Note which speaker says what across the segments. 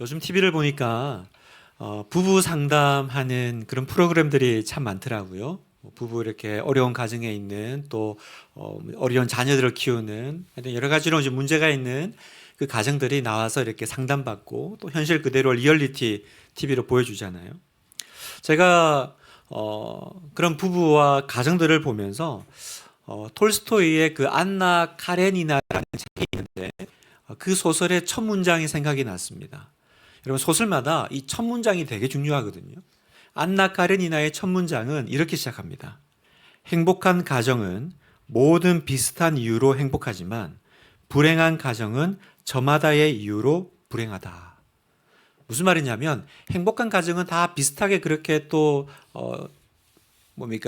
Speaker 1: 요즘 TV를 보니까 부부 상담하는 그런 프로그램들이 참 많더라고요. 부부 이렇게 어려운 가정에 있는 또 어려운 자녀들을 키우는 하여튼 여러 가지로 이제 문제가 있는 그 가정들이 나와서 이렇게 상담받고 또 현실 그대로 리얼리티 TV로 보여주잖아요. 제가 그런 부부와 가정들을 보면서 톨스토이의 그 안나 카레니나라는 책이 있는데 그 소설의 첫 문장이 생각이 났습니다. 여러분 소설마다 이 첫 문장이 되게 중요하거든요. 안나 카레니나의 첫 문장은 이렇게 시작합니다. 행복한 가정은 모든 비슷한 이유로 행복하지만 불행한 가정은 저마다의 이유로 불행하다. 무슨 말이냐면 행복한 가정은 다 비슷하게 그렇게 또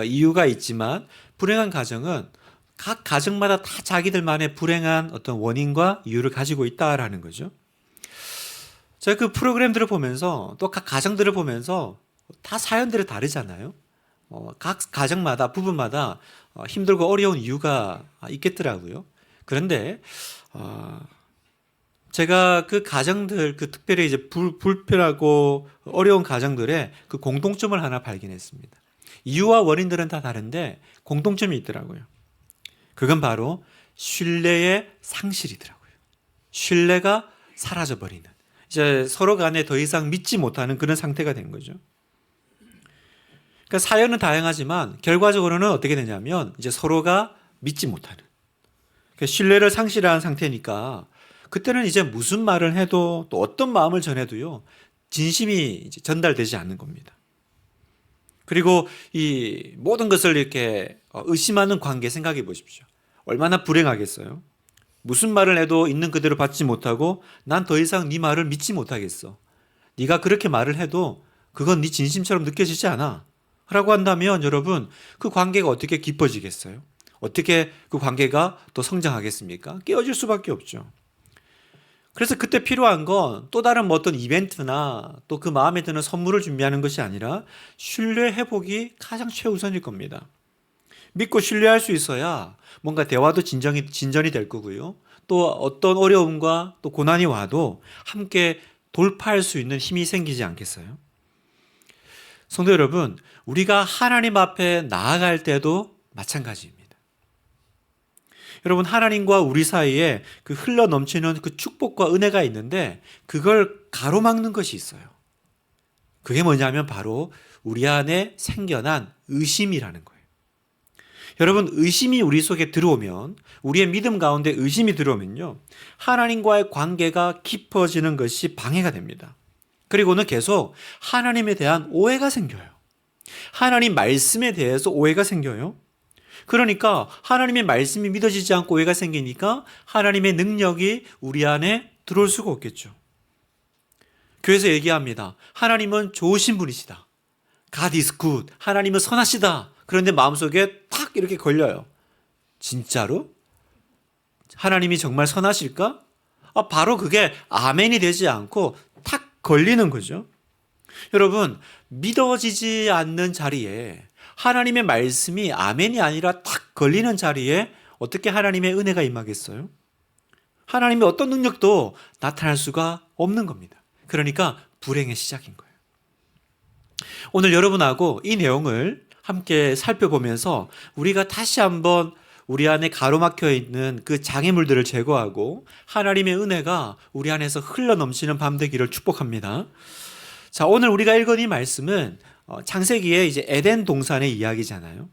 Speaker 1: 이유가 있지만 불행한 가정은 각 가정마다 다 자기들만의 불행한 어떤 원인과 이유를 가지고 있다라는 거죠. 제가 그 프로그램들을 보면서 또 각 가정들을 보면서 다 사연들이 다르잖아요. 각 가정마다 부부마다 힘들고 어려운 이유가 있겠더라고요. 그런데 제가 그 가정들, 그 특별히 이제 불편하고 어려운 가정들의 그 공통점을 하나 발견했습니다. 이유와 원인들은 다 다른데 공통점이 있더라고요. 그건 바로 신뢰의 상실이더라고요. 신뢰가 사라져버리는. 이제 서로 간에 더 이상 믿지 못하는 그런 상태가 된 거죠. 그러니까 사연은 다양하지만 결과적으로는 어떻게 되냐면 이제 서로가 믿지 못하는. 그러니까 신뢰를 상실한 상태니까 그때는 이제 무슨 말을 해도 또 어떤 마음을 전해도요, 진심이 이제 전달되지 않는 겁니다. 그리고 이 모든 것을 이렇게 의심하는 관계 생각해 보십시오. 얼마나 불행하겠어요? 무슨 말을 해도 있는 그대로 받지 못하고 난 더 이상 네 말을 믿지 못하겠어. 네가 그렇게 말을 해도 그건 네 진심처럼 느껴지지 않아. 라고 한다면 여러분 그 관계가 어떻게 깊어지겠어요? 어떻게 그 관계가 또 성장하겠습니까? 깨어질 수밖에 없죠. 그래서 그때 필요한 건 또 다른 뭐 어떤 이벤트나 또 그 마음에 드는 선물을 준비하는 것이 아니라 신뢰 회복이 가장 최우선일 겁니다. 믿고 신뢰할 수 있어야 뭔가 대화도 진전이 될 거고요. 또 어떤 어려움과 또 고난이 와도 함께 돌파할 수 있는 힘이 생기지 않겠어요? 성도 여러분, 우리가 하나님 앞에 나아갈 때도 마찬가지입니다. 여러분, 하나님과 우리 사이에 그 흘러 넘치는 그 축복과 은혜가 있는데 그걸 가로막는 것이 있어요. 그게 뭐냐면 바로 우리 안에 생겨난 의심이라는 거예요. 여러분, 의심이 우리 속에 들어오면, 우리의 믿음 가운데 의심이 들어오면요, 하나님과의 관계가 깊어지는 것이 방해가 됩니다. 그리고는 계속 하나님에 대한 오해가 생겨요. 하나님 말씀에 대해서 오해가 생겨요. 그러니까 하나님의 말씀이 믿어지지 않고 오해가 생기니까 하나님의 능력이 우리 안에 들어올 수가 없겠죠. 교회에서 얘기합니다. 하나님은 좋으신 분이시다. God is good. 하나님은 선하시다. 그런데 마음속에 탁 이렇게 걸려요. 진짜로? 하나님이 정말 선하실까? 바로 그게 아멘이 되지 않고 탁 걸리는 거죠. 여러분, 믿어지지 않는 자리에 하나님의 말씀이 아멘이 아니라 탁 걸리는 자리에 어떻게 하나님의 은혜가 임하겠어요? 하나님의 어떤 능력도 나타날 수가 없는 겁니다. 그러니까 불행의 시작인 거예요. 오늘 여러분하고 이 내용을 함께 살펴보면서 우리가 다시 한번 우리 안에 가로막혀 있는 그 장애물들을 제거하고 하나님의 은혜가 우리 안에서 흘러 넘치는 밤 되기를 축복합니다. 자, 오늘 우리가 읽은 이 말씀은 창세기의 이제 에덴 동산의 이야기잖아요.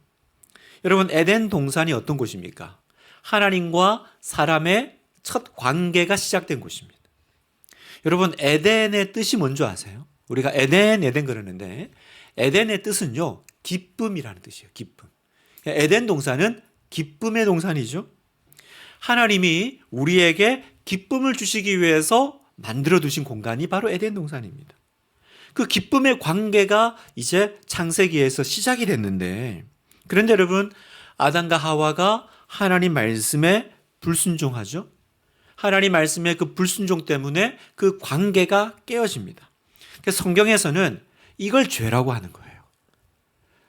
Speaker 1: 여러분, 에덴 동산이 어떤 곳입니까? 하나님과 사람의 첫 관계가 시작된 곳입니다. 여러분, 에덴의 뜻이 뭔지 아세요? 우리가 에덴 그러는데 에덴의 뜻은요, 기쁨이라는 뜻이에요. 기쁨. 에덴 동산은 기쁨의 동산이죠. 하나님이 우리에게 기쁨을 주시기 위해서 만들어 두신 공간이 바로 에덴 동산입니다. 그 기쁨의 관계가 이제 창세기에서 시작이 됐는데, 그런데 여러분, 아담과 하와가 하나님 말씀에 불순종하죠. 하나님 말씀의 그 불순종 때문에 그 관계가 깨어집니다. 그래서 성경에서는 이걸 죄라고 하는 거예요.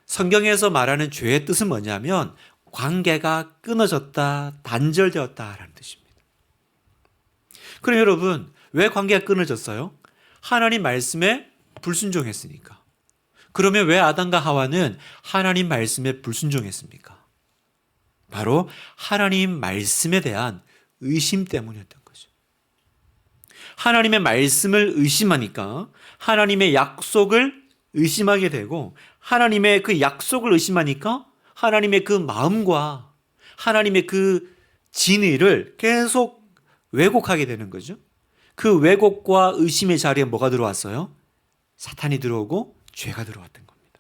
Speaker 1: 성경에서 말하는 죄의 뜻은 뭐냐면 관계가 끊어졌다, 단절되었다라는 뜻입니다. 그럼 여러분, 왜 관계가 끊어졌어요? 하나님 말씀에 불순종했으니까. 그러면 왜 아담과 하와는 하나님 말씀에 불순종했습니까? 바로 하나님 말씀에 대한 의심 때문이었던 거죠. 하나님의 말씀을 의심하니까 하나님의 약속을 의심하게 되고, 하나님의 그 약속을 의심하니까 하나님의 그 마음과 하나님의 그 진의를 계속 왜곡하게 되는 거죠. 그 왜곡과 의심의 자리에 뭐가 들어왔어요? 사탄이 들어오고 죄가 들어왔던 겁니다.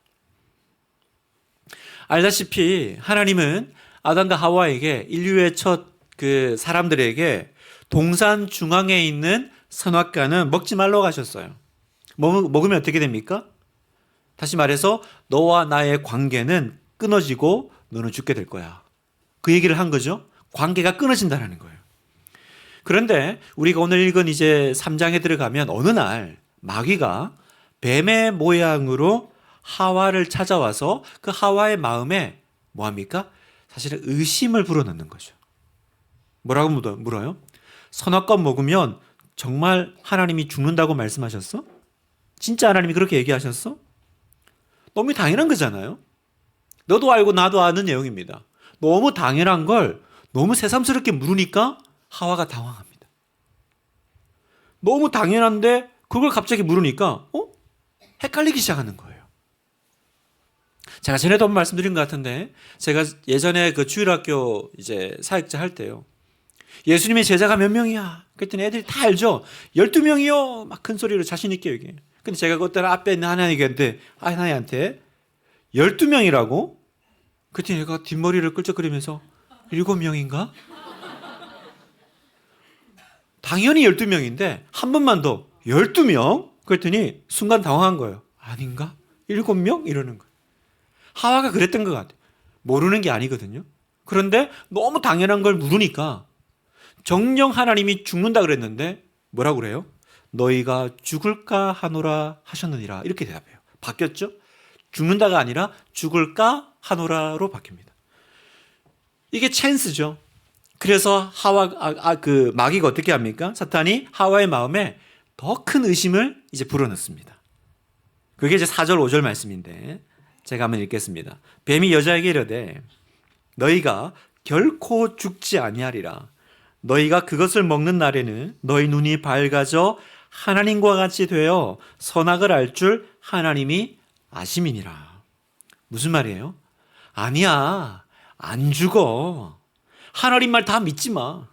Speaker 1: 알다시피 하나님은 아담과 하와에게, 인류의 첫 그 사람들에게 동산 중앙에 있는 선악과는 먹지 말라고 하셨어요. 먹으면 어떻게 됩니까? 다시 말해서 너와 나의 관계는 끊어지고 너는 죽게 될 거야. 그 얘기를 한 거죠. 관계가 끊어진다는 거예요. 그런데 우리가 오늘 읽은 이제 3장에 들어가면 어느 날 마귀가 뱀의 모양으로 하와를 찾아와서 그 하와의 마음에 뭐합니까? 사실은 의심을 불어넣는 거죠. 뭐라고 물어요? 선악과 먹으면 정말 하나님이 죽는다고 말씀하셨어? 진짜 하나님이 그렇게 얘기하셨어? 너무 당연한 거잖아요. 너도 알고 나도 아는 내용입니다. 너무 당연한 걸 너무 새삼스럽게 물으니까 하와가 당황합니다. 너무 당연한데 그걸 갑자기 물으니까 헷갈리기 시작하는 거예요. 제가 전에도 한번 말씀드린 것 같은데, 제가 예전에 그 주일학교 이제 사역자 할 때요, 예수님의 제자가 몇 명이야? 그랬더니 애들이 다 알죠? 12명이요! 막 큰 소리로 자신있게 얘기해요. 근데 제가 그때 앞에 있는 하나님한테 12명이라고? 그랬더니 얘가 뒷머리를 끌적거리면서 7명인가? 당연히 12명인데 한 번만 더 12명? 그랬더니 순간 당황한 거예요. 아닌가? 7명? 이러는 거예요. 하와가 그랬던 것 같아요. 모르는 게 아니거든요. 그런데 너무 당연한 걸 물으니까, 정녕 하나님이 죽는다 그랬는데 뭐라고 그래요? 너희가 죽을까 하노라 하셨느니라, 이렇게 대답해요. 바뀌었죠? 죽는다가 아니라 죽을까 하노라로 바뀝니다. 이게 찬스죠. 그래서 그 마귀가 어떻게 합니까? 사탄이 하와의 마음에 더 큰 의심을 이제 불어넣습니다. 그게 이제 4절 5절 말씀인데 제가 한번 읽겠습니다. 뱀이 여자에게 이르되 너희가 결코 죽지 아니하리라. 너희가 그것을 먹는 날에는 너희 눈이 밝아져 하나님과 같이 되어 선악을 알 줄 하나님이 아심이니라. 무슨 말이에요? 아니야, 안 죽어. 하나님 말 다 믿지 마.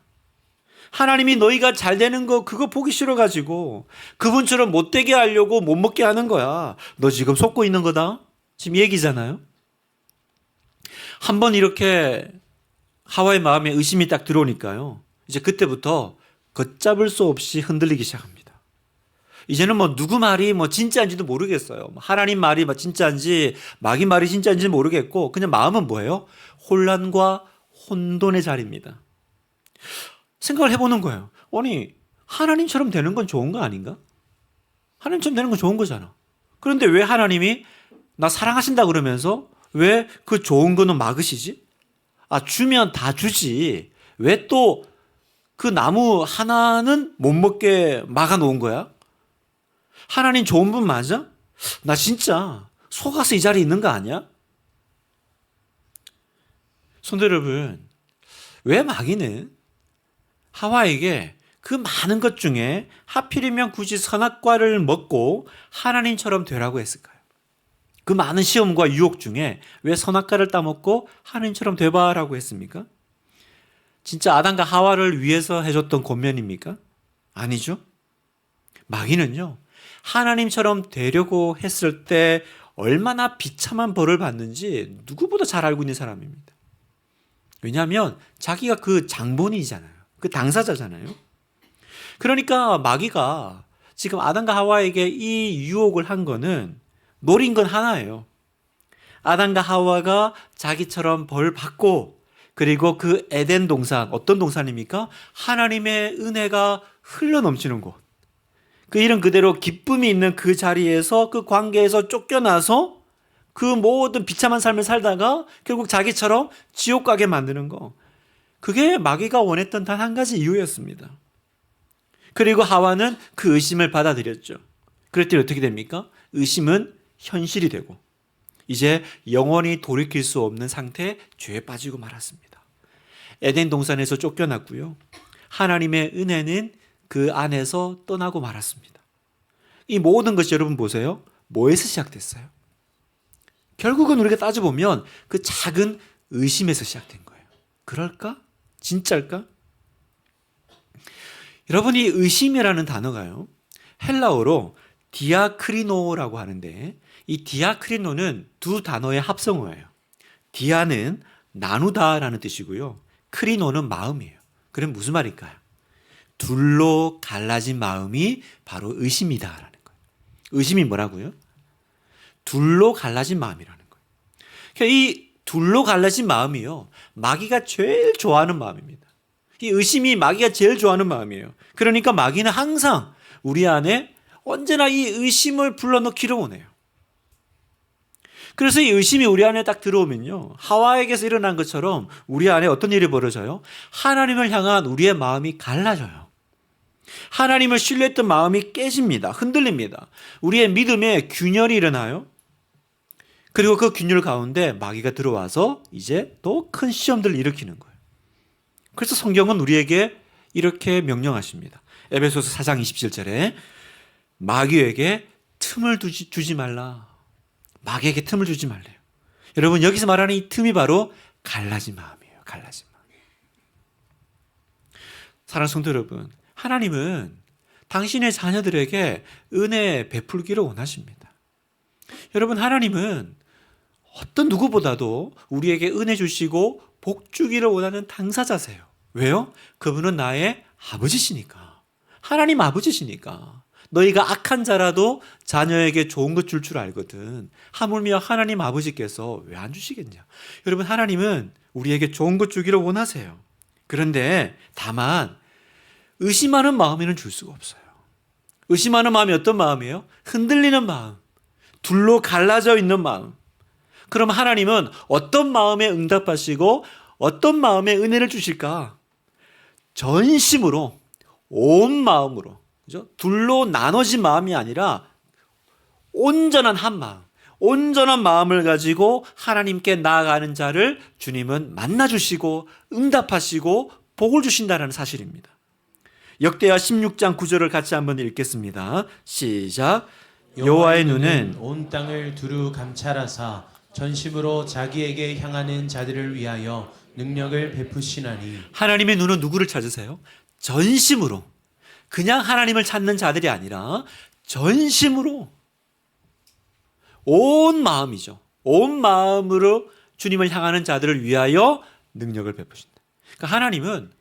Speaker 1: 하나님이 너희가 잘 되는 거 그거 보기 싫어가지고 그분처럼 못되게 하려고 못 먹게 하는 거야. 너 지금 속고 있는 거다. 지금 얘기잖아요. 한번 이렇게 하와의 마음에 의심이 딱 들어오니까요, 이제 그때부터 걷잡을 수 없이 흔들리기 시작합니다. 이제는 뭐 누구 말이 뭐 진짜인지도 모르겠어요. 하나님 말이 진짜인지 마귀 말이 진짜인지 모르겠고, 그냥 마음은 뭐예요? 혼란과 혼돈의 자리입니다. 생각을 해보는 거예요. 아니, 하나님처럼 되는 건 좋은 거 아닌가? 하나님처럼 되는 건 좋은 거잖아. 그런데 왜 하나님이 나 사랑하신다 그러면서 왜 그 좋은 거는 막으시지? 주면 다 주지. 왜 또 그 나무 하나는 못 먹게 막아놓은 거야? 하나님 좋은 분 맞아? 나 진짜 속아서 이 자리에 있는 거 아니야? 성도 여러분, 왜 마귀는 하와에게 그 많은 것 중에 하필이면 굳이 선악과를 먹고 하나님처럼 되라고 했을까요? 그 많은 시험과 유혹 중에 왜 선악과를 따먹고 하나님처럼 되봐라고 했습니까? 진짜 아담과 하와를 위해서 해줬던 권면입니까? 아니죠. 마귀는요, 하나님처럼 되려고 했을 때 얼마나 비참한 벌을 받는지 누구보다 잘 알고 있는 사람입니다. 왜냐하면 자기가 그 장본인이잖아요. 그 당사자잖아요. 그러니까 마귀가 지금 아담과 하와에게 이 유혹을 한 거는 노린 건 하나예요. 아담과 하와가 자기처럼 벌 받고, 그리고 그 에덴 동산, 어떤 동산입니까? 하나님의 은혜가 흘러넘치는 곳. 그 이름 그대로 기쁨이 있는 그 자리에서, 그 관계에서 쫓겨나서 그 모든 비참한 삶을 살다가 결국 자기처럼 지옥 가게 만드는 거. 그게 마귀가 원했던 단 한 가지 이유였습니다. 그리고 하와는 그 의심을 받아들였죠. 그랬더니 어떻게 됩니까? 의심은 현실이 되고 이제 영원히 돌이킬 수 없는 상태에 죄에 빠지고 말았습니다. 에덴 동산에서 쫓겨났고요. 하나님의 은혜는 그 안에서 떠나고 말았습니다. 이 모든 것이 여러분 보세요. 뭐에서 시작됐어요? 결국은 우리가 따져보면 그 작은 의심에서 시작된 거예요. 그럴까? 진짜일까? 여러분, 이 의심이라는 단어가요, 헬라어로 디아크리노라고 하는데 이 디아크리노는 두 단어의 합성어예요. 디아는 나누다라는 뜻이고요. 크리노는 마음이에요. 그럼 무슨 말일까요? 둘로 갈라진 마음이 바로 의심이다라는 거예요. 의심이 뭐라고요? 둘로 갈라진 마음이라는 거예요. 그러니까 이 둘로 갈라진 마음이요, 마귀가 제일 좋아하는 마음입니다. 이 의심이 마귀가 제일 좋아하는 마음이에요. 그러니까 마귀는 항상 우리 안에 언제나 이 의심을 불러넣기를 원해요. 그래서 이 의심이 우리 안에 딱 들어오면요, 하와에게서 일어난 것처럼 우리 안에 어떤 일이 벌어져요? 하나님을 향한 우리의 마음이 갈라져요. 하나님을 신뢰했던 마음이 깨집니다. 흔들립니다. 우리의 믿음에 균열이 일어나요. 그리고 그 균열 가운데 마귀가 들어와서 이제 더 큰 시험들을 일으키는 거예요. 그래서 성경은 우리에게 이렇게 명령하십니다. 에베소서 4장 27절에 마귀에게 틈을 주지 말라. 마귀에게 틈을 주지 말래요. 여러분, 여기서 말하는 이 틈이 바로 갈라진 마음이에요. 갈라진 마음. 사랑하는 성도 여러분, 하나님은 당신의 자녀들에게 은혜 베풀기를 원하십니다. 여러분, 하나님은 어떤 누구보다도 우리에게 은혜 주시고 복 주기를 원하는 당사자세요. 왜요? 그분은 나의 아버지시니까. 하나님 아버지시니까. 너희가 악한 자라도 자녀에게 좋은 것 줄 줄 알거든. 하물며 하나님 아버지께서 왜 안 주시겠냐. 여러분, 하나님은 우리에게 좋은 것 주기를 원하세요. 그런데 다만 의심하는 마음에는 줄 수가 없어요. 의심하는 마음이 어떤 마음이에요? 흔들리는 마음, 둘로 갈라져 있는 마음. 그럼 하나님은 어떤 마음에 응답하시고 어떤 마음에 은혜를 주실까? 전심으로, 온 마음으로, 그죠? 둘로 나눠진 마음이 아니라 온전한 한 마음, 온전한 마음을 가지고 하나님께 나아가는 자를 주님은 만나주시고 응답하시고 복을 주신다는 사실입니다. 역대하 16장 9절을 같이 한번 읽겠습니다. 시작. 여호와의 눈은
Speaker 2: 온 땅을 두루 감찰하사 전심으로 자기에게 향하는 자들을 위하여 능력을 베푸시나니.
Speaker 1: 하나님의 눈은 누구를 찾으세요? 전심으로. 그냥 하나님을 찾는 자들이 아니라 전심으로, 온 마음이죠. 온 마음으로 주님을 향하는 자들을 위하여 능력을 베푸신다. 그러니까 하나님은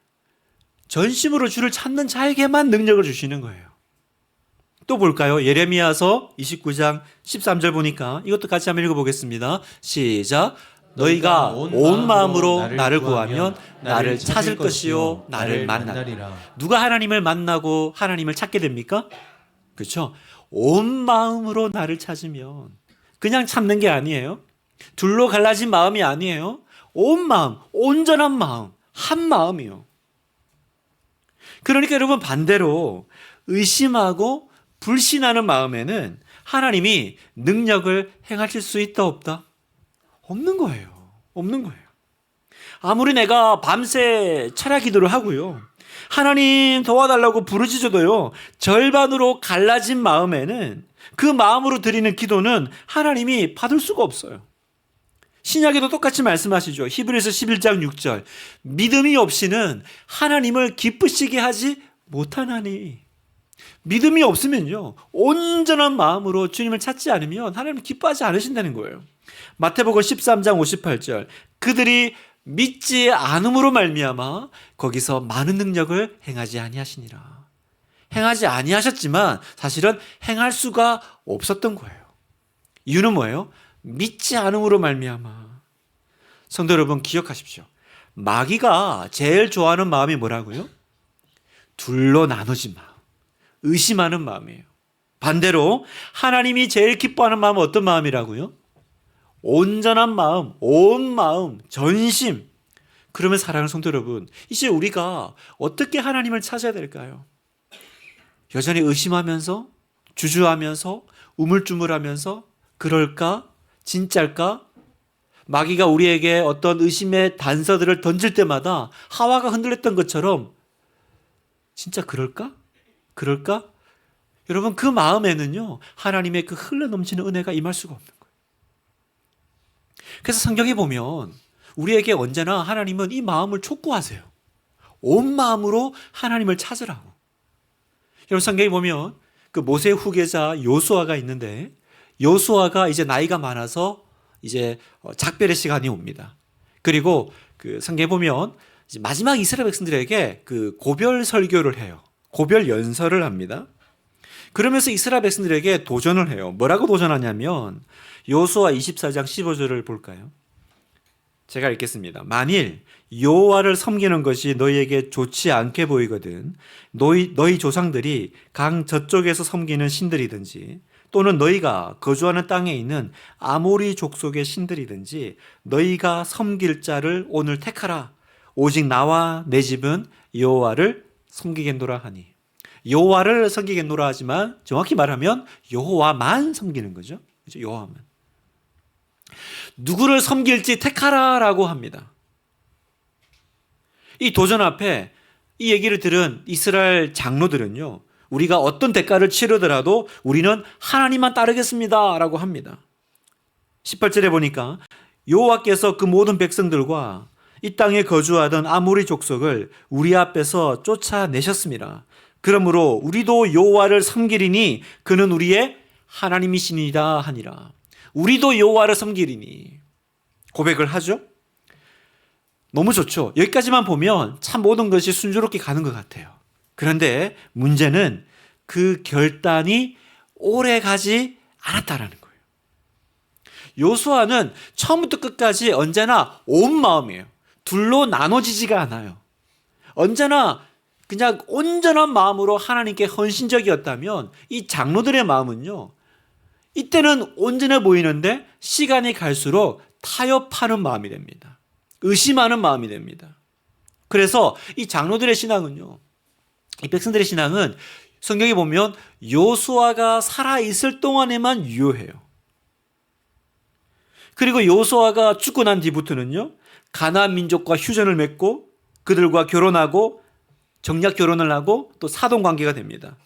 Speaker 1: 전심으로 주를 찾는 자에게만 능력을 주시는 거예요. 또 볼까요? 예레미야서 29장 13절 보니까 이것도 같이 한번 읽어보겠습니다. 시작. 너희가 온 마음으로 나를 구하면 나를 찾을 것이요 나를 만나리라. 누가 하나님을 만나고 하나님을 찾게 됩니까? 그렇죠? 온 마음으로 나를 찾으면, 그냥 찾는 게 아니에요. 둘로 갈라진 마음이 아니에요. 온 마음, 온전한 마음, 한 마음이요. 그러니까 여러분, 반대로 의심하고 불신하는 마음에는 하나님이 능력을 행하실 수 있다 없다? 없는 거예요. 없는 거예요. 아무리 내가 밤새 철야 기도를 하고요, 하나님 도와달라고 부르짖어도요, 절반으로 갈라진 마음에는, 그 마음으로 드리는 기도는 하나님이 받을 수가 없어요. 신약에도 똑같이 말씀하시죠. 히브리서 11장 6절. 믿음이 없이는 하나님을 기쁘시게 하지 못하나니. 믿음이 없으면요, 온전한 마음으로 주님을 찾지 않으면 하나님 기뻐하지 않으신다는 거예요. 마태복음 13장 58절. 그들이 믿지 않음으로 말미암아 거기서 많은 능력을 행하지 아니하시니라. 행하지 아니하셨지만 사실은 행할 수가 없었던 거예요. 이유는 뭐예요? 믿지 않음으로 말미암아. 성도 여러분, 기억하십시오. 마귀가 제일 좋아하는 마음이 뭐라고요? 둘로 나눠진 마음, 의심하는 마음이에요. 반대로 하나님이 제일 기뻐하는 마음은 어떤 마음이라고요? 온전한 마음, 온 마음, 전심. 그러면 사랑하는 성도 여러분, 이제 우리가 어떻게 하나님을 찾아야 될까요? 여전히 의심하면서 주저하면서 우물쭈물하면서 그럴까? 진짜일까? 마귀가 우리에게 어떤 의심의 단서들을 던질 때마다 하와가 흔들렸던 것처럼 진짜 그럴까? 그럴까? 여러분 그 마음에는요 하나님의 그 흘러넘치는 은혜가 임할 수가 없는 거예요. 그래서 성경에 보면 우리에게 언제나 하나님은 이 마음을 촉구하세요. 온 마음으로 하나님을 찾으라고. 여러분 성경에 보면 그 모세 후계자 요수아가 있는데 요수아가 이제 나이가 많아서 이제 작별의 시간이 옵니다. 그리고 그 성경에 보면 이제 마지막 이스라엘 백성들에게 그 고별 설교를 해요. 고별 연설을 합니다. 그러면서 이스라엘 백성들에게 도전을 해요. 뭐라고 도전하냐면 요수아 24장 15절을 볼까요? 제가 읽겠습니다. 만일 여호와를 섬기는 것이 너희에게 좋지 않게 보이거든 너희 조상들이 강 저쪽에서 섬기는 신들이든지 또는 너희가 거주하는 땅에 있는 아모리 족속의 신들이든지 너희가 섬길 자를 오늘 택하라. 오직 나와 내 집은 여호와를 섬기겠노라 하니. 여호와를 섬기겠노라 하지만 정확히 말하면 여호와만 섬기는 거죠. 그렇죠? 여호와만. 누구를 섬길지 택하라라고 합니다. 이 도전 앞에 이 얘기를 들은 이스라엘 장로들은요. 우리가 어떤 대가를 치르더라도 우리는 하나님만 따르겠습니다라고 합니다. 18절에 보니까 여호와께서 그 모든 백성들과 이 땅에 거주하던 아모리 족속을 우리 앞에서 쫓아내셨습니다. 그러므로 우리도 여호와를 섬기리니 그는 우리의 하나님이시니라 하니라. 우리도 여호와를 섬기리니 고백을 하죠. 너무 좋죠. 여기까지만 보면 참 모든 것이 순조롭게 가는 것 같아요. 그런데 문제는 그 결단이 오래 가지 않았다라는 거예요. 요수아는 처음부터 끝까지 언제나 온 마음이에요. 둘로 나눠지지가 않아요. 언제나 그냥 온전한 마음으로 하나님께 헌신적이었다면 이 장로들의 마음은요. 이때는 온전해 보이는데 시간이 갈수록 타협하는 마음이 됩니다. 의심하는 마음이 됩니다. 그래서 이 장로들의 신앙은요. 이 백성들의 신앙은 성경에 보면 요수아가 살아있을 동안에만 유효해요. 그리고 요수아가 죽고 난 뒤부터는요. 가나안 민족과 휴전을 맺고 그들과 결혼하고 정략 결혼을 하고 또 사돈 관계가 됩니다.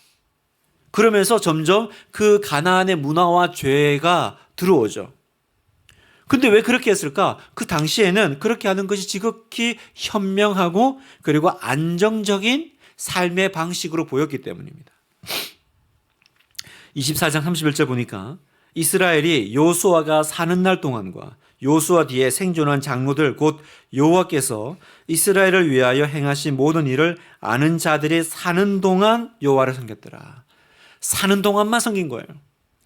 Speaker 1: 그러면서 점점 그 가나안의 문화와 죄가 들어오죠. 근데 왜 그렇게 했을까? 그 당시에는 그렇게 하는 것이 지극히 현명하고 그리고 안정적인 삶의 방식으로 보였기 때문입니다. 24장 31절 보니까 이스라엘이 요수아가 사는 날 동안과 요수아 뒤에 생존한 장로들 곧 여호와께서 이스라엘을 위하여 행하신 모든 일을 아는 자들이 사는 동안 여호와를 섬겼더라. 사는 동안만 섬긴 거예요.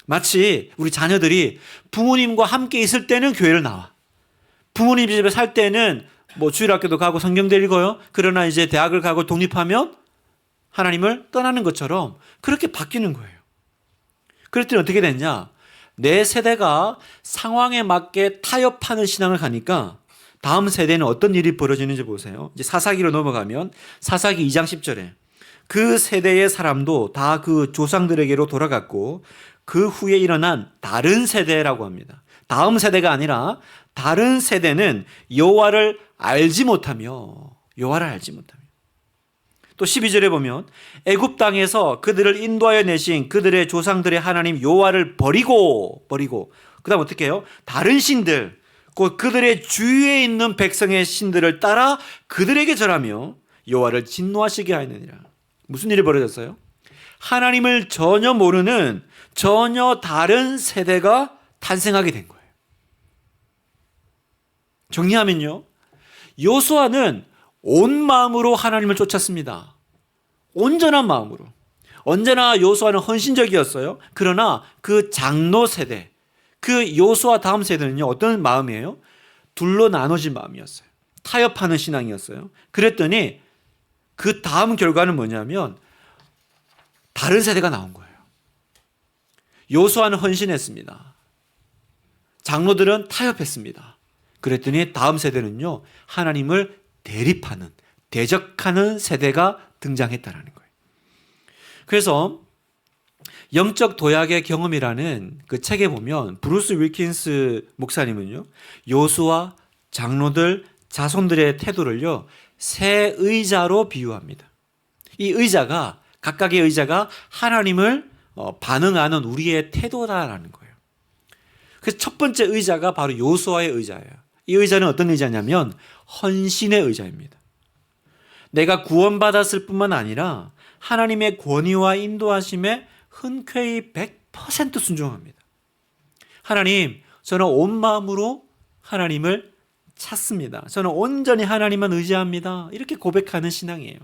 Speaker 1: 마치 우리 자녀들이 부모님과 함께 있을 때는 교회를 나와. 부모님 집에 살 때는 뭐 주일학교도 가고 성경도 읽어요. 그러나 이제 대학을 가고 독립하면 하나님을 떠나는 것처럼 그렇게 바뀌는 거예요. 그랬더니 어떻게 됐냐? 내 세대가 상황에 맞게 타협하는 신앙을 가니까 다음 세대는 어떤 일이 벌어지는지 보세요. 이제 사사기로 넘어가면 사사기 2장 10절에 그 세대의 사람도 다 그 조상들에게로 돌아갔고 그 후에 일어난 다른 세대라고 합니다. 다음 세대가 아니라 다른 세대는 여호와를 알지 못하며 또 12절에 보면 애굽 땅에서 그들을 인도하여 내신 그들의 조상들의 하나님 여호와를 버리고 그다음 어떻게 해요? 다른 신들 곧 그들의 주위에 있는 백성의 신들을 따라 그들에게 절하며 여호와를 진노하시게 하였느니라. 무슨 일이 벌어졌어요? 하나님을 전혀 모르는 전혀 다른 세대가 탄생하게 된 거예요. 정리하면요. 요수아는 온 마음으로 하나님을 쫓았습니다. 온전한 마음으로. 언제나 요수아는 헌신적이었어요. 그러나 그 장로 세대, 그 요수아 다음 세대는요. 어떤 마음이에요? 둘로 나눠진 마음이었어요. 타협하는 신앙이었어요. 그랬더니 그 다음 결과는 뭐냐면 다른 세대가 나온 거예요. 요수아는 헌신했습니다. 장로들은 타협했습니다. 그랬더니 다음 세대는요. 하나님을 대립하는, 대적하는 세대가 등장했다는 거예요. 그래서 영적 도약의 경험이라는 그 책에 보면 브루스 윌킨스 목사님은요, 요수와 장로들, 자손들의 태도를요, 새 의자로 비유합니다. 이 의자가, 각각의 의자가 하나님을 반응하는 우리의 태도다라는 거예요. 그래서 첫 번째 의자가 바로 요수아의 의자예요. 이 의자는 어떤 의자냐면 헌신의 의자입니다. 내가 구원받았을 뿐만 아니라 하나님의 권위와 인도하심에 흔쾌히 100% 순종합니다. 하나님, 저는 온 마음으로 하나님을 찾습니다. 저는 온전히 하나님만 의지합니다. 이렇게 고백하는 신앙이에요.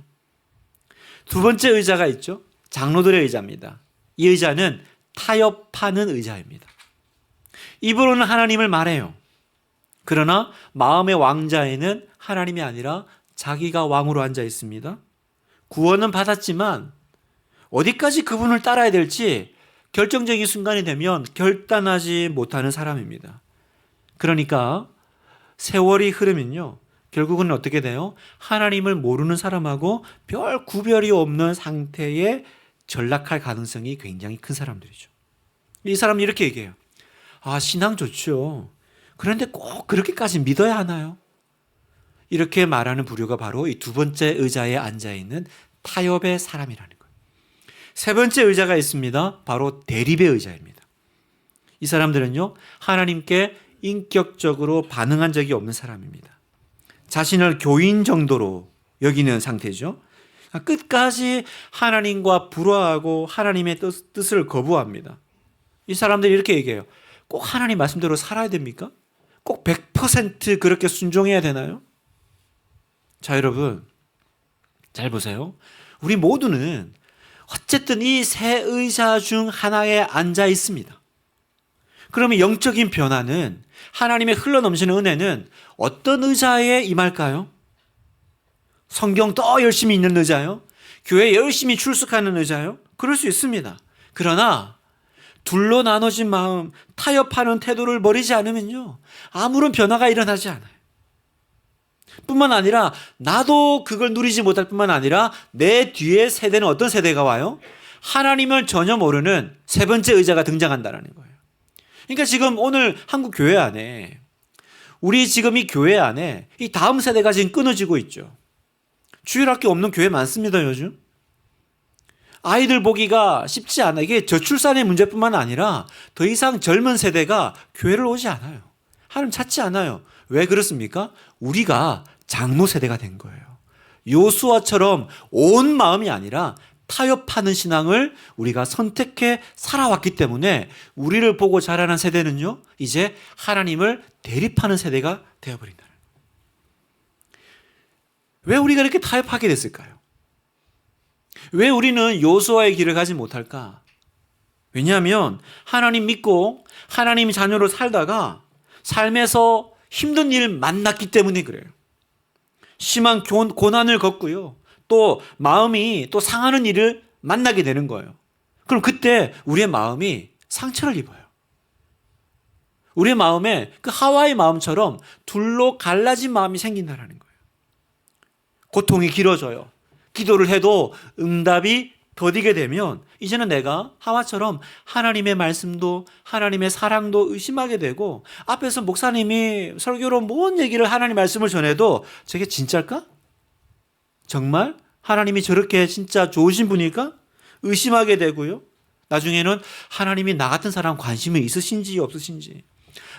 Speaker 1: 두 번째 의자가 있죠. 장로들의 의자입니다. 이 의자는 타협하는 의자입니다. 입으로는 하나님을 말해요. 그러나 마음의 왕자에는 하나님이 아니라 자기가 왕으로 앉아 있습니다. 구원은 받았지만 어디까지 그분을 따라야 될지 결정적인 순간이 되면 결단하지 못하는 사람입니다. 그러니까 세월이 흐르면요, 결국은 어떻게 돼요? 하나님을 모르는 사람하고 별 구별이 없는 상태에 전락할 가능성이 굉장히 큰 사람들이죠. 이 사람은 이렇게 얘기해요. 아, 신앙 좋죠. 그런데 꼭 그렇게까지 믿어야 하나요? 이렇게 말하는 부류가 바로 이 두 번째 의자에 앉아있는 타협의 사람이라는 거예요. 세 번째 의자가 있습니다. 바로 대립의 의자입니다. 이 사람들은요, 하나님께 인격적으로 반응한 적이 없는 사람입니다. 자신을 교인 정도로 여기는 상태죠. 끝까지 하나님과 불화하고 하나님의 뜻을 거부합니다. 이 사람들이 이렇게 얘기해요. 꼭 하나님 말씀대로 살아야 됩니까? 꼭 100% 그렇게 순종해야 되나요? 자, 여러분, 잘 보세요. 우리 모두는 어쨌든 이 세 의자 중 하나에 앉아 있습니다. 그러면 영적인 변화는, 하나님의 흘러넘치는 은혜는 어떤 의자에 임할까요? 성경 더 열심히 읽는 의자요? 교회 열심히 출석하는 의자요? 그럴 수 있습니다. 그러나 둘로 나눠진 마음, 타협하는 태도를 버리지 않으면요, 아무런 변화가 일어나지 않아요. 뿐만 아니라 나도 그걸 누리지 못할 뿐만 아니라 내 뒤에 세대는 어떤 세대가 와요? 하나님을 전혀 모르는 세 번째 의자가 등장한다는 거예요. 그러니까 지금 오늘 한국 교회 안에, 우리 지금 이 교회 안에 이 다음 세대가 지금 끊어지고 있죠. 주일학교 없는 교회 많습니다, 요즘. 아이들 보기가 쉽지 않아요. 이게 저출산의 문제뿐만 아니라 더 이상 젊은 세대가 교회를 오지 않아요. 하나님 찾지 않아요. 왜 그렇습니까? 우리가 장로 세대가 된 거예요. 요수아처럼 온 마음이 아니라 타협하는 신앙을 우리가 선택해 살아왔기 때문에 우리를 보고 자라는 세대는요, 이제 하나님을 대립하는 세대가 되어버린다. 왜 우리가 이렇게 타협하게 됐을까요? 왜 우리는 요수아의 길을 가지 못할까? 왜냐하면 하나님 믿고 하나님 자녀로 살다가 삶에서 힘든 일 만났기 때문에 그래요. 심한 고난을 겪고요, 또 마음이 또 상하는 일을 만나게 되는 거예요. 그럼 그때 우리의 마음이 상처를 입어요. 우리의 마음에 그 하와의 마음처럼 둘로 갈라진 마음이 생긴다는 거예요. 고통이 길어져요. 기도를 해도 응답이 더디게 되면 이제는 내가 하와처럼 하나님의 말씀도 하나님의 사랑도 의심하게 되고, 앞에서 목사님이 설교로 뭔 얘기를 하나님 말씀을 전해도 저게 진짜일까? 정말 하나님이 저렇게 진짜 좋으신 분일까? 의심하게 되고요. 나중에는 하나님이 나 같은 사람 관심이 있으신지 없으신지,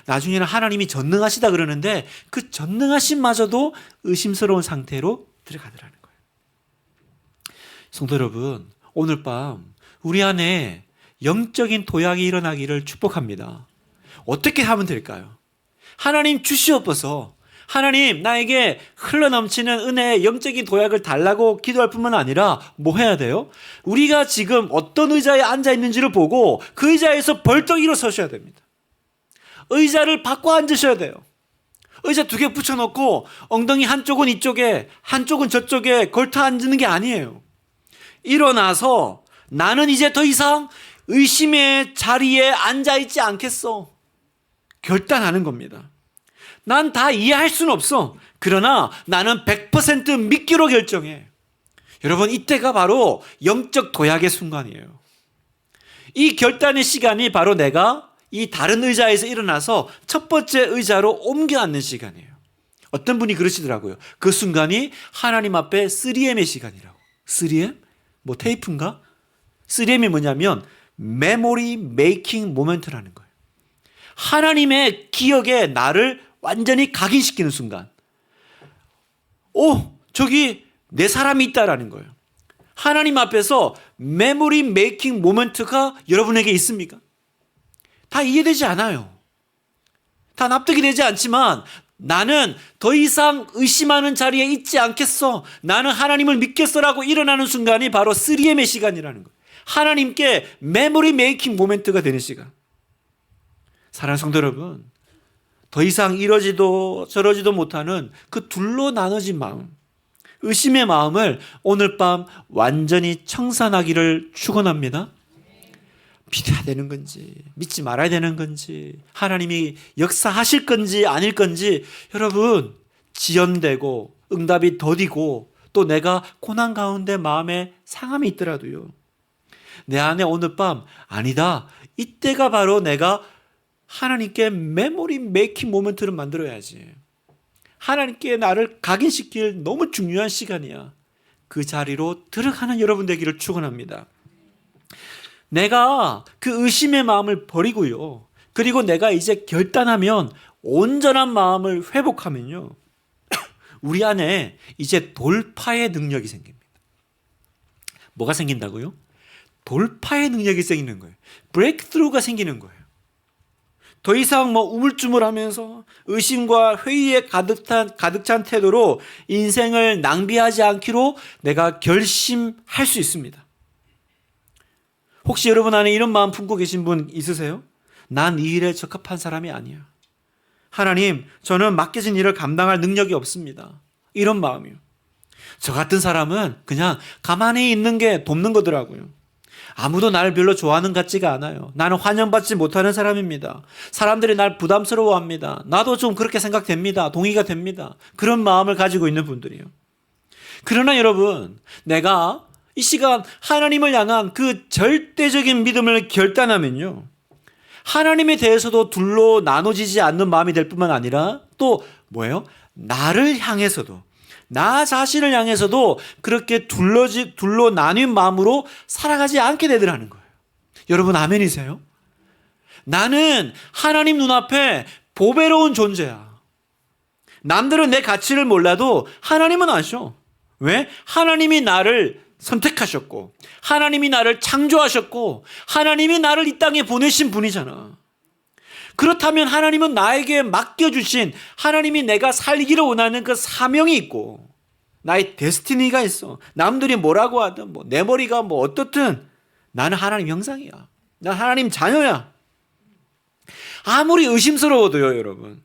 Speaker 1: 나중에는 하나님이 전능하시다 그러는데 그 전능하심마저도 의심스러운 상태로 들어가더라는 거예요. 성도 여러분, 오늘 밤 우리 안에 영적인 도약이 일어나기를 축복합니다. 어떻게 하면 될까요? 하나님 주시옵소서. 하나님, 나에게 흘러넘치는 은혜의 영적인 도약을 달라고 기도할 뿐만 아니라 뭐 해야 돼요? 우리가 지금 어떤 의자에 앉아 있는지를 보고 그 의자에서 벌떡 일어서셔야 됩니다. 의자를 바꿔 앉으셔야 돼요. 의자 2개 붙여놓고 엉덩이 한쪽은 이쪽에 한쪽은 저쪽에 걸터 앉는 게 아니에요. 일어나서 나는 이제 더 이상 의심의 자리에 앉아있지 않겠어. 결단하는 겁니다. 난 다 이해할 수는 없어. 그러나 나는 100% 믿기로 결정해. 여러분, 이때가 바로 영적 도약의 순간이에요. 이 결단의 시간이 바로 내가 이 다른 의자에서 일어나서 첫 번째 의자로 옮겨 앉는 시간이에요. 어떤 분이 그러시더라고요. 그 순간이 하나님 앞에 3M의 시간이라고. 3M? 뭐 테이프인가? 3M이 뭐냐면 메모리 메이킹 모멘트라는 거예요. 하나님의 기억에 나를 완전히 각인시키는 순간. 오, 저기 내 사람이 있다라는 거예요. 하나님 앞에서 메모리 메이킹 모멘트가 여러분에게 있습니까? 다 이해되지 않아요. 다 납득이 되지 않지만 나는 더 이상 의심하는 자리에 있지 않겠어. 나는 하나님을 믿겠어라고 일어나는 순간이 바로 3M의 시간이라는 거예요. 하나님께 메모리 메이킹 모멘트가 되는 시간. 사랑하는 성도 여러분, 더 이상 이러지도 저러지도 못하는 그 둘로 나눠진 마음, 의심의 마음을 오늘 밤 완전히 청산하기를 축원합니다. 믿어야 되는 건지 믿지 말아야 되는 건지 하나님이 역사하실 건지 아닐 건지 여러분 지연되고 응답이 더디고 또 내가 고난 가운데 마음에 상함이 있더라도요, 내 안에 오늘 밤 아니다, 이때가 바로 내가 하나님께 메모리 메이킹 모멘트를 만들어야지, 하나님께 나를 각인시킬 너무 중요한 시간이야, 그 자리로 들어가는 여러분 되기를 축원합니다. 내가 그 의심의 마음을 버리고요, 그리고 내가 이제 결단하면 온전한 마음을 회복하면요, 우리 안에 이제 돌파의 능력이 생깁니다. 뭐가 생긴다고요? 돌파의 능력이 생기는 거예요. 브레이크스루가 생기는 거예요. 더 이상 뭐 우물쭈물하면서 의심과 회의에 가득 찬 태도로 인생을 낭비하지 않기로 내가 결심할 수 있습니다. 혹시 여러분 안에 이런 마음 품고 계신 분 있으세요? 난 이 일에 적합한 사람이 아니야. 하나님, 저는 맡겨진 일을 감당할 능력이 없습니다. 이런 마음이요. 저 같은 사람은 그냥 가만히 있는 게 돕는 거더라고요. 아무도 나를 별로 좋아하는 것 같지가 않아요. 나는 환영받지 못하는 사람입니다. 사람들이 날 부담스러워합니다. 나도 좀 그렇게 생각됩니다. 동의가 됩니다. 그런 마음을 가지고 있는 분들이요. 그러나 여러분, 내가 이 시간 하나님을 향한 그 절대적인 믿음을 결단하면요, 하나님에 대해서도 둘로 나눠지지 않는 마음이 될 뿐만 아니라 또 뭐예요? 나를 향해서도, 나 자신을 향해서도 그렇게 둘로 나뉜 마음으로 살아가지 않게 되더라는 거예요. 여러분 아멘이세요? 나는 하나님 눈앞에 보배로운 존재야. 남들은 내 가치를 몰라도 하나님은 아셔. 왜? 하나님이 나를 선택하셨고 하나님이 나를 창조하셨고 하나님이 나를 이 땅에 보내신 분이잖아. 그렇다면 하나님은 나에게 맡겨주신, 하나님이 내가 살기를 원하는 그 사명이 있고 나의 데스티니가 있어. 남들이 뭐라고 하든 뭐 내 머리가 뭐 어떻든 나는 하나님 형상이야. 난 하나님 자녀야. 아무리 의심스러워도요, 여러분,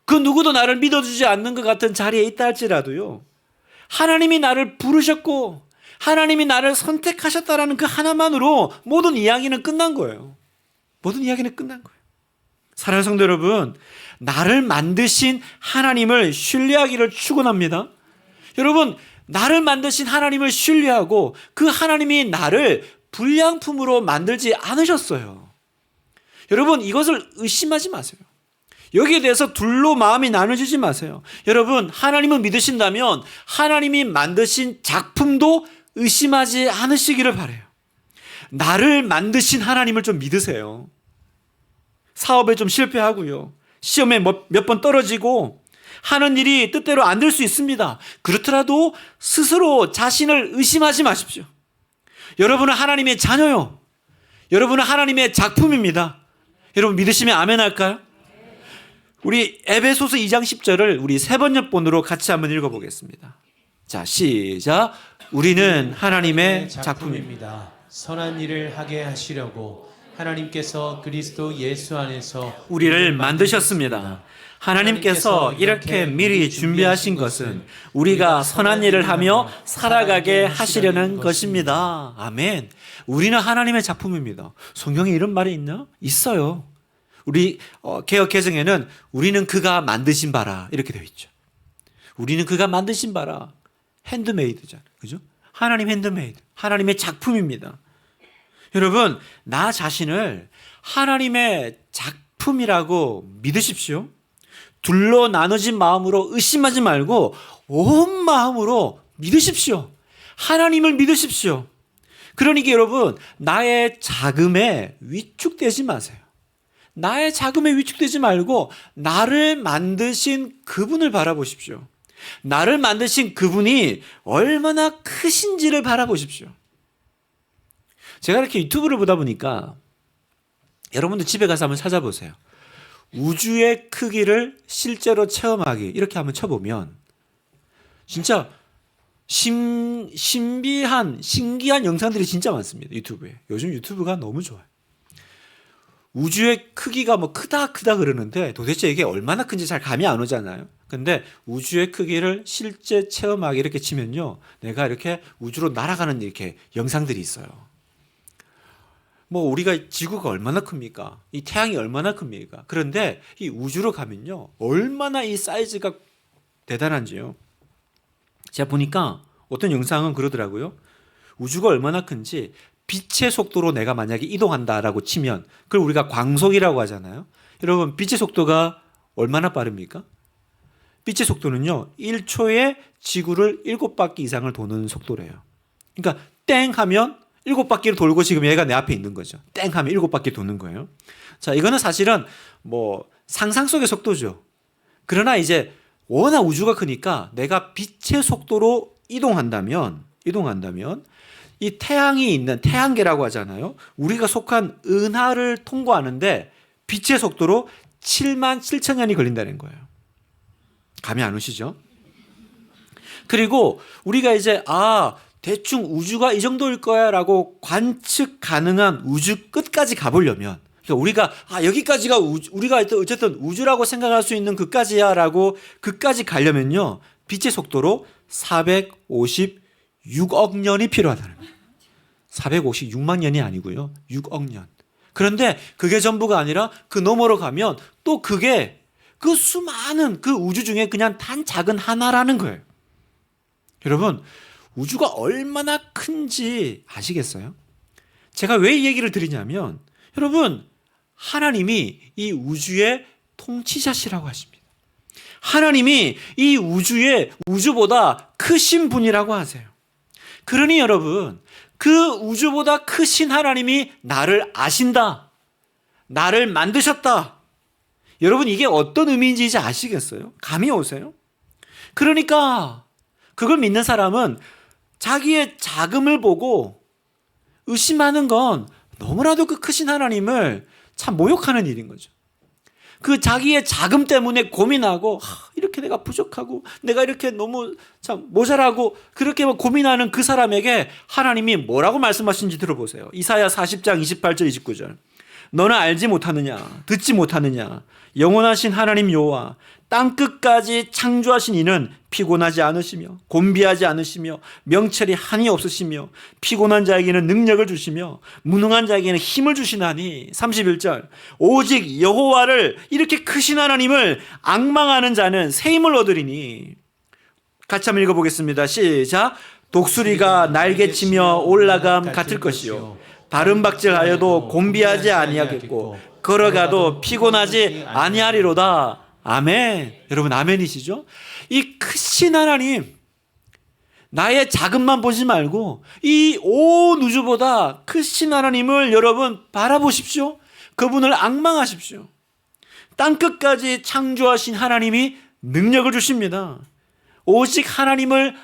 Speaker 1: 그 누구도 나를 믿어주지 않는 것 같은 자리에 있다 할지라도요, 하나님이 나를 부르셨고 하나님이 나를 선택하셨다라는 그 하나만으로 모든 이야기는 끝난 거예요. 모든 이야기는 끝난 거예요. 사랑하는 성도 여러분, 나를 만드신 하나님을 신뢰하기를 축원합니다. 여러분, 나를 만드신 하나님을 신뢰하고 그 하나님이 나를 불량품으로 만들지 않으셨어요. 여러분, 이것을 의심하지 마세요. 여기에 대해서 둘로 마음이 나눠지지 마세요. 여러분, 하나님을 믿으신다면 하나님이 만드신 작품도 의심하지 않으시기를 바라요. 나를 만드신 하나님을 좀 믿으세요. 사업에 좀 실패하고요, 시험에 몇 번 떨어지고 하는 일이 뜻대로 안 될 수 있습니다. 그렇더라도 스스로 자신을 의심하지 마십시오. 여러분은 하나님의 자녀요. 여러분은 하나님의 작품입니다. 여러분 믿으시면 아멘 할까요? 우리 에베소서 2장 10절을 우리 세 번역본으로 같이 한번 읽어보겠습니다. 자, 시작. 우리는 하나님의 작품입니다.
Speaker 2: 선한 일을 하게 하시려고 하나님께서 그리스도 예수 안에서
Speaker 1: 우리를 만드셨습니다. 하나님께서 이렇게 미리 준비하신 것은 우리가 선한 일을 하며 살아가게 하시려는 것입니다. 아멘. 우리는 하나님의 작품입니다. 성경에 이런 말이 있나? 있어요. 우리 개역 개정에는 우리는 그가 만드신 바라 이렇게 되어 있죠. 우리는 그가 만드신 바라. 핸드메이드잖아요. 그죠? 하나님 핸드메이드. 하나님의 작품입니다. 여러분, 나 자신을 하나님의 작품이라고 믿으십시오. 둘로 나눠진 마음으로 의심하지 말고 온 마음으로 믿으십시오. 하나님을 믿으십시오. 그러니까 여러분, 나의 자금에 위축되지 마세요. 나의 자금에 위축되지 말고 나를 만드신 그분을 바라보십시오. 나를 만드신 그분이 얼마나 크신지를 바라보십시오. 제가 이렇게 유튜브를 보다 보니까 여러분들 집에 가서 한번 찾아보세요. 우주의 크기를 실제로 체험하기 이렇게 한번 쳐보면 진짜 신기한 영상들이 진짜 많습니다. 유튜브에. 요즘 유튜브가 너무 좋아요. 우주의 크기가 뭐 크다 그러는데 도대체 이게 얼마나 큰지 잘 감이 안 오잖아요. 근데 우주의 크기를 실제 체험하기 이렇게 치면요, 내가 이렇게 우주로 날아가는 이렇게 영상들이 있어요. 뭐 우리가 지구가 얼마나 큽니까? 이 태양이 얼마나 큽니까? 그런데 이 우주로 가면요, 얼마나 이 사이즈가 대단한지요. 제가 보니까 어떤 영상은 그러더라고요. 우주가 얼마나 큰지 빛의 속도로 내가 만약에 이동한다라고 치면 그걸 우리가 광속이라고 하잖아요. 여러분, 빛의 속도가 얼마나 빠릅니까? 빛의 속도는요, 1초에 지구를 7바퀴 이상을 도는 속도래요. 그러니까 땡 하면 7바퀴를 돌고 지금 얘가 내 앞에 있는 거죠. 땡 하면 7바퀴 도는 거예요. 자, 이거는 사실은 뭐 상상 속의 속도죠. 그러나 이제 워낙 우주가 크니까 내가 빛의 속도로 이동한다면 이 태양이 있는 태양계라고 하잖아요. 우리가 속한 은하를 통과하는데 빛의 속도로 7만 7천 년이 걸린다는 거예요. 감이 안 오시죠? 그리고 우리가 이제 대충 우주가 이 정도일 거야 라고 관측 가능한 우주 끝까지 가보려면, 그러니까 우리가 여기까지가 우리가 어쨌든 우주라고 생각할 수 있는 그까지야 라고 그까지 가려면요, 빛의 속도로 456억 년이 필요하다는 거예요. 456만 년이 아니고요, 6억 년. 그런데 그게 전부가 아니라 그 너머로 가면 또 그게 그 수많은 그 우주 중에 그냥 단 작은 하나라는 거예요. 여러분, 우주가 얼마나 큰지 아시겠어요? 제가 왜 이 얘기를 드리냐면, 여러분, 하나님이 이 우주의 통치자시라고 하십니다. 하나님이 이 우주보다 크신 분이라고 하세요. 그러니 여러분, 그 우주보다 크신 하나님이 나를 아신다, 나를 만드셨다. 여러분, 이게 어떤 의미인지 이제 아시겠어요? 감이 오세요? 그러니까 그걸 믿는 사람은 자기의 자금을 보고 의심하는 건 너무나도 그 크신 하나님을 참 모욕하는 일인 거죠. 그 자기의 자금 때문에 고민하고 이렇게 내가 부족하고 내가 이렇게 너무 참 모자라고 그렇게 고민하는 그 사람에게 하나님이 뭐라고 말씀하신지 들어보세요. 이사야 40장 28절 29절. 너는 알지 못하느냐, 듣지 못하느냐, 영원하신 하나님 여호와 땅끝까지 창조하신 이는 피곤하지 않으시며 곤비하지 않으시며 명철이 한이 없으시며 피곤한 자에게는 능력을 주시며 무능한 자에게는 힘을 주시나니. 31절. 오직 여호와를, 이렇게 크신 하나님을 앙망하는 자는 새 힘을 얻으리니. 같이 한번 읽어보겠습니다. 시작. 독수리가 날개치며 올라감 같을 것이요, 바름박질하여도 곤비하지 아니하겠고 걸어가도 피곤하지 아니하리로다. 아멘. 여러분, 아멘이시죠? 이 크신 하나님, 나의 자금만 보지 말고 이 온 우주보다 크신 하나님을 여러분 바라보십시오. 그분을 앙망하십시오. 땅끝까지 창조하신 하나님이 능력을 주십니다. 오직 하나님을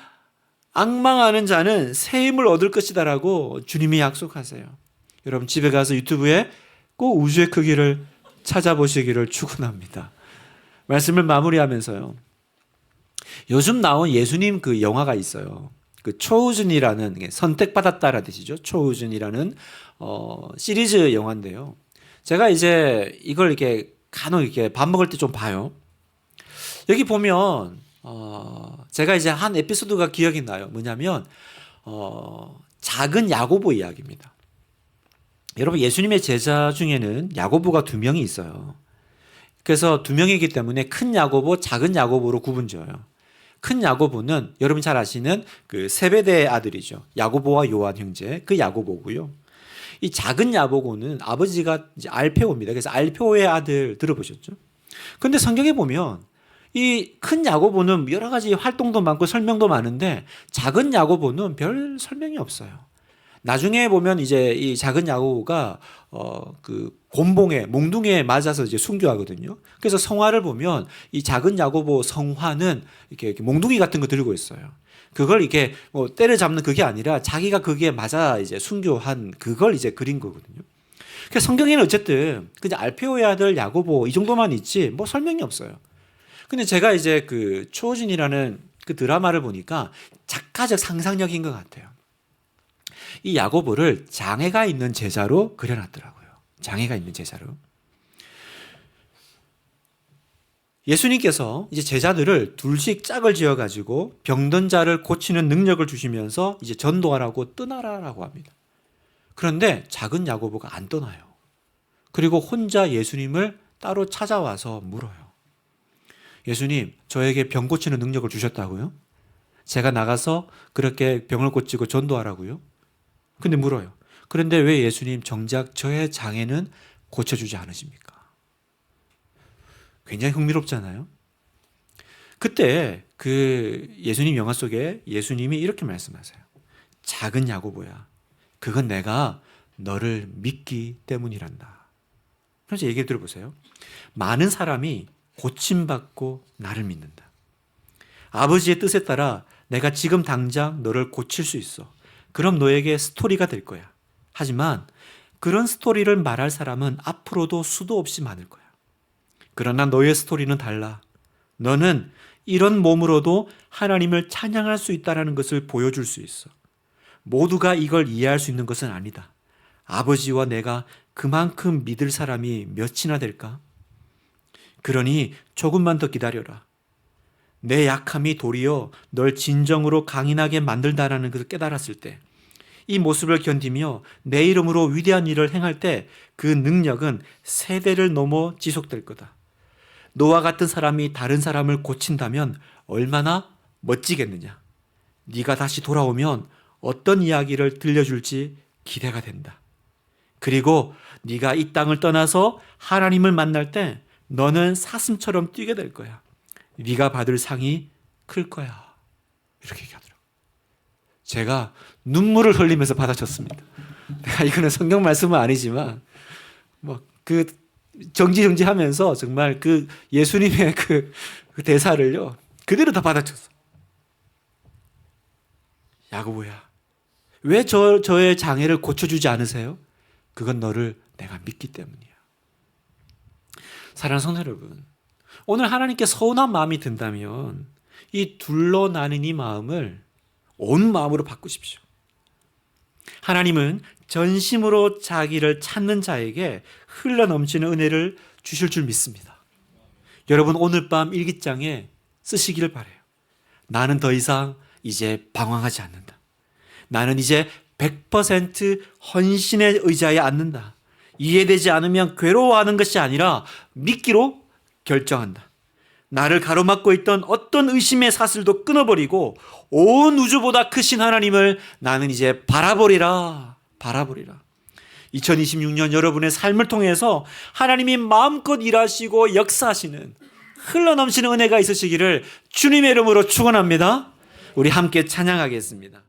Speaker 1: 앙망하는 자는 새 힘을 얻을 것이다라고 주님이 약속하세요. 여러분, 집에 가서 유튜브에 꼭 우주의 크기를 찾아보시기를 축원합니다. 말씀을 마무리하면서요, 요즘 나온 예수님 그 영화가 있어요. 그 초우준이라는, 선택받았다라는 뜻이죠. 초우준이라는 시리즈 영화인데요. 제가 이제 이걸 이렇게 간혹 이렇게 밥 먹을 때 좀 봐요. 여기 보면 제가 이제 한 에피소드가 기억이 나요. 뭐냐면 작은 야고보 이야기입니다. 여러분, 예수님의 제자 중에는 야고보가 2명이 있어요. 그래서 2명이기 때문에 큰 야고보, 작은 야고보로 구분지어요. 큰 야고보는 여러분 잘 아시는 그 세베대의 아들이죠. 야고보와 요한 형제, 그 야고보고요. 이 작은 야고보는 아버지가 이제 알페오입니다. 그래서 알페오의 아들 들어보셨죠? 근데 성경에 보면 이 큰 야고보는 여러 가지 활동도 많고 설명도 많은데 작은 야고보는 별 설명이 없어요. 나중에 보면 이제 이 작은 야고보가 그 곤봉에 몽둥이에 맞아서 이제 순교하거든요. 그래서 성화를 보면 이 작은 야고보 성화는 이렇게 몽둥이 같은 거 들고 있어요. 그걸 이렇게 뭐 때려잡는 그게 아니라 자기가 거기에 맞아 이제 순교한 그걸 이제 그린 거거든요. 그래서 성경에는 어쨌든 그냥 알페오의 아들 야고보 이 정도만 있지 뭐 설명이 없어요. 근데 제가 이제 그 초호진이라는 그 드라마를 보니까 작가적 상상력인 것 같아요. 이 야고보를 장애가 있는 제자로 그려놨더라고요. 장애가 있는 제자로. 예수님께서 이제 제자들을 둘씩 짝을 지어가지고 병든 자를 고치는 능력을 주시면서 이제 전도하라고 떠나라라고 합니다. 그런데 작은 야고보가 안 떠나요. 그리고 혼자 예수님을 따로 찾아와서 물어요. 예수님, 저에게 병 고치는 능력을 주셨다고요? 제가 나가서 그렇게 병을 고치고 전도하라고요? 근데 물어요. 그런데 왜 예수님 정작 저의 장애는 고쳐주지 않으십니까? 굉장히 흥미롭잖아요. 그때 그 예수님 영화 속에 예수님이 이렇게 말씀하세요. 작은 야고보야, 그건 내가 너를 믿기 때문이란다. 그래서 얘기 들어보세요. 많은 사람이 고침받고 나를 믿는다. 아버지의 뜻에 따라 내가 지금 당장 너를 고칠 수 있어. 그럼 너에게 스토리가 될 거야. 하지만 그런 스토리를 말할 사람은 앞으로도 수도 없이 많을 거야. 그러나 너의 스토리는 달라. 너는 이런 몸으로도 하나님을 찬양할 수 있다는 것을 보여줄 수 있어. 모두가 이걸 이해할 수 있는 것은 아니다. 아버지와 내가 그만큼 믿을 사람이 몇이나 될까? 그러니 조금만 더 기다려라. 내 약함이 도리어 널 진정으로 강인하게 만들다라는 것을 깨달았을 때, 이 모습을 견디며 내 이름으로 위대한 일을 행할 때 그 능력은 세대를 넘어 지속될 거다. 너와 같은 사람이 다른 사람을 고친다면 얼마나 멋지겠느냐. 네가 다시 돌아오면 어떤 이야기를 들려줄지 기대가 된다. 그리고 네가 이 땅을 떠나서 하나님을 만날 때 너는 사슴처럼 뛰게 될 거야. 네가 받을 상이 클 거야. 이렇게 얘기하더라고요. 제가 눈물을 흘리면서 받아쳤습니다. 내가 이거는 성경 말씀은 아니지만 뭐 그 정지하면서 정말 그 예수님의 그 대사를요 그대로 다 받아쳤어. 야고보야, 왜 저의 장애를 고쳐주지 않으세요? 그건 너를 내가 믿기 때문이야. 사랑하는 성도 여러분, 오늘 하나님께 서운한 마음이 든다면 이 둘러 나는 이 마음을 온 마음으로 바꾸십시오. 하나님은 전심으로 자기를 찾는 자에게 흘러넘치는 은혜를 주실 줄 믿습니다. 여러분, 오늘 밤 일기장에 쓰시기를 바라요. 나는 더 이상 이제 방황하지 않는다. 나는 이제 100% 헌신의 의자에 앉는다. 이해되지 않으면 괴로워하는 것이 아니라 믿기로 결정한다. 나를 가로막고 있던 어떤 의심의 사슬도 끊어버리고 온 우주보다 크신 하나님을 나는 이제 바라보리라. 2026년 여러분의 삶을 통해서 하나님이 마음껏 일하시고 역사하시는 흘러넘치는 은혜가 있으시기를 주님의 이름으로 축원합니다. 우리 함께 찬양하겠습니다.